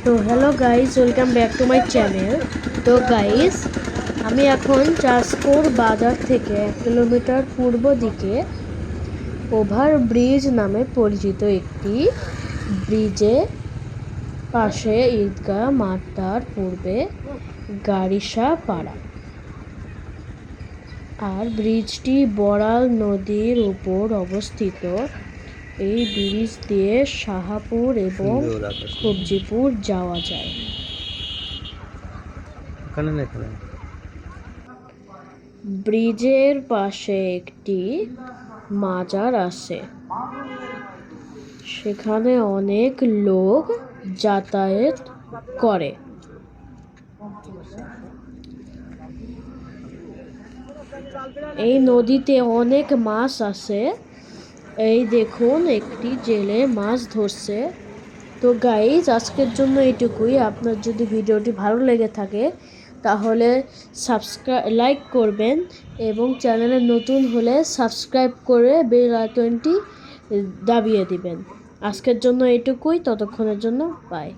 তো hello guys, welcome back to my channel. তো guys, আমি এখন চাঁদপুর বাজার থেকে 1 কিলোমিটার পূর্ব দিকে ওভারব্রিজ নামে পরিচিত একটি ব্রিজে পাশে ঈদগাহ মাঠটার পূর্বে গাড়িসা পাড়া, আর ব্রিজটি বড়াল নদীর উপর অবস্থিত। এই ব্রিজ দিয়ে শাহপুর এবং কবজিপুর যাওয়া যায়। ব্রিজের পাশে একটি মাজার আছে, সেখানে অনেক লোক যাতায়াত করে। এই নদীতে অনেক মাছ আছে। এই দেখুন, একটি জেলে মাছ ধরছে। তো গাইজ, আজকের জন্য এটুকুই। আপনার যদি ভিডিওটি ভালো লেগে থাকে তাহলে লাইক করবেন এবং চ্যানেলে নতুন হলে সাবস্ক্রাইব করে বেল আইকনটি দাবিয়ে দিবেন। আজকের জন্য এটুকুই, ততক্ষণের জন্য বাই।